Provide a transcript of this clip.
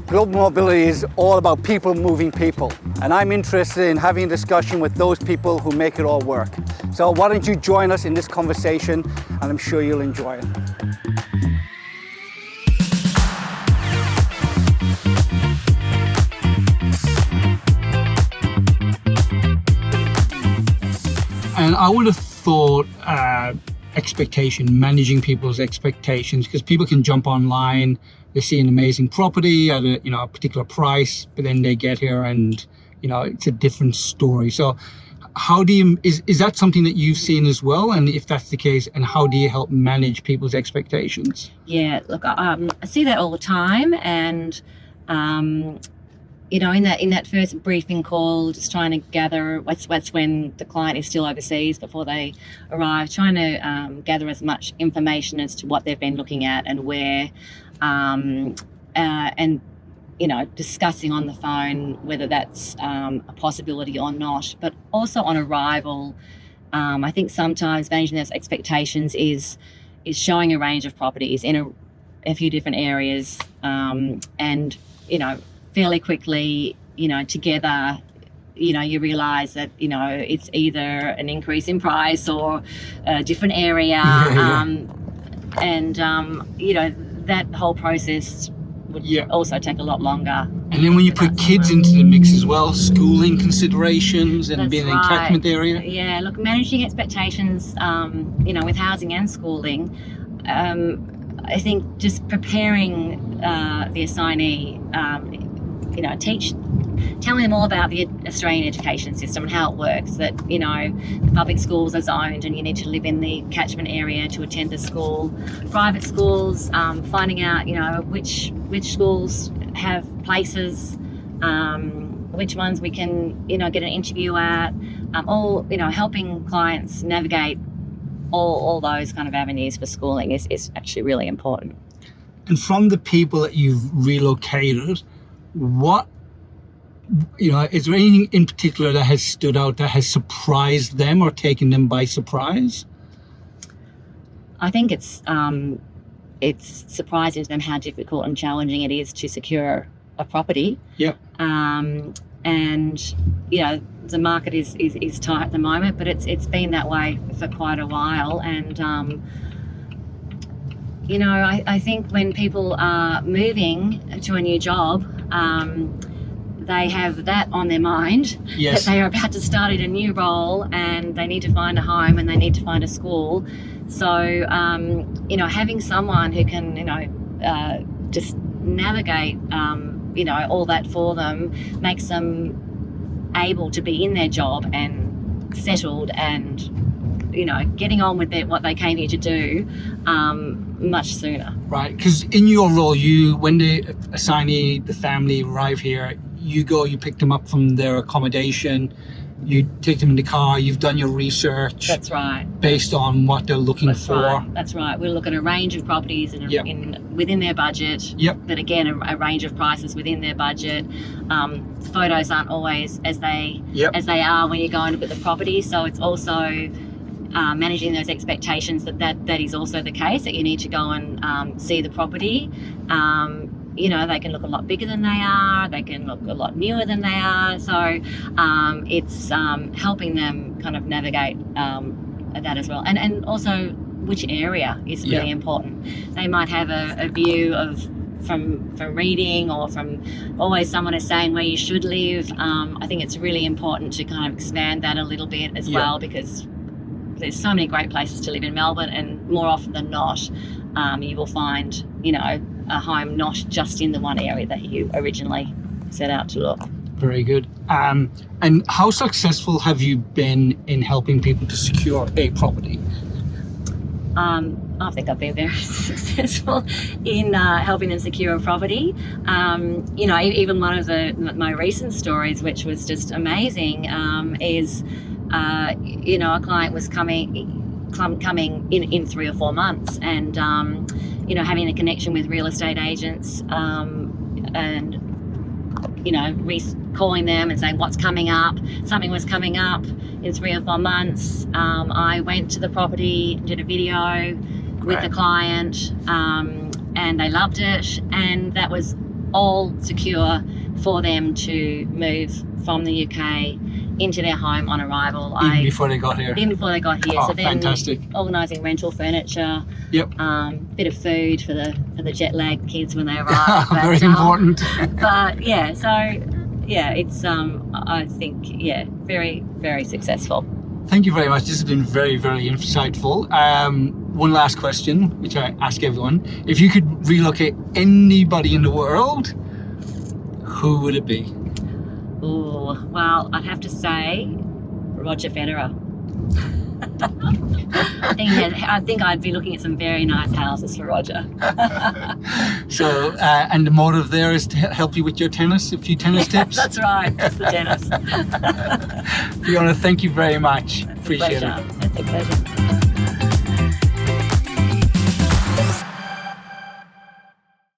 Global mobility is all about people moving people. And I'm interested in having a discussion with those people who make it all work. So why don't you join us in this conversation, and I'm sure you'll enjoy it. And I would have thought managing people's expectations, because people can jump online, they see an amazing property at a particular price, but then they get here and it's a different story. So how do you, is that something that you've seen as well? And if that's the case, and how do you help manage people's expectations? Yeah, look, I see that all the time, and in that first briefing call, just trying to gather what's when the client is still overseas before they arrive, trying to gather as much information as to what they've been looking at and where, and discussing on the phone whether that's a possibility or not. But also on arrival, I think sometimes managing those expectations is showing a range of properties in a few different areas, and fairly quickly, together, you realise that, it's either an increase in price or a different area. That whole process would also take a lot longer. And then when you put kids into the mix as well, schooling considerations and being in a catchment area. Yeah, look, managing expectations, with housing and schooling, I think just preparing the assignee, telling them all about the Australian education system and how it works, that, the public schools are zoned and you need to live in the catchment area to attend the school. Private schools, finding out, which schools have places, which ones we can, get an interview at, helping clients navigate all those kind of avenues for schooling is actually really important. And from the people that you've relocated, what, is there anything in particular that has stood out, that has surprised them or taken them by surprise? I think it's surprising to them how difficult and challenging it is to secure a property. Yep. And the market is tight at the moment, but it's been that way for quite a while. And I think when people are moving to a new job, they have that on their mind, yes, that they are about to start in a new role and they need to find a home and they need to find a school. So, having someone who can, just navigate, all that for them makes them able to be in their job and settled and, getting on with what they came here to do much sooner. Right, because in your role, when the assignee, the family arrive here, you pick them up from their accommodation, you take them in the car, you've done your research. That's right. Based on what they're looking for. Right. That's right. We'll look at a range of properties within their budget. Yep. But again, a range of prices within their budget. Photos aren't always as they are when you go and look at the property. So it's also managing those expectations that is also the case, that you need to go and see the property. They can look a lot bigger than they are, they can look a lot newer than they are. So it's helping them kind of navigate that as well. And also which area is really important. They might have a view of from reading or from always someone is saying where you should live. I think it's really important to kind of expand that a little bit as well, because there's so many great places to live in Melbourne, and more often than not, you will find, a home not just in the one area that you originally set out to look. Very good. And how successful have you been in helping people to secure a property? I think I've been very successful in helping them secure a property. Even one of my recent stories, which was just amazing, is a client was coming in 3 or 4 months, and having a connection with real estate agents, and calling them and saying what's coming up. Something was coming up in 3 or 4 months. I went to the property, did a video with the client, and they loved it, and that was all secure for them to move from the UK into their home on arrival. Even before they got here. Even before they got here. Oh, so then fantastic. organising rental furniture, Yep. bit of food for the jet lag kids when they arrive. Very important. But yeah, so yeah, it's I think very, very successful. Thank you very much. This has been very, very insightful. One last question, which I ask everyone. If you could relocate anybody in the world, who would it be? Oh, well, I'd have to say Roger Federer. I think I'd be looking at some very nice houses for Roger. So, and the motive there is to help you with your tennis, a few tennis tips? That's right, just the tennis. Fiona, thank you very much. Appreciate it. It's a pleasure.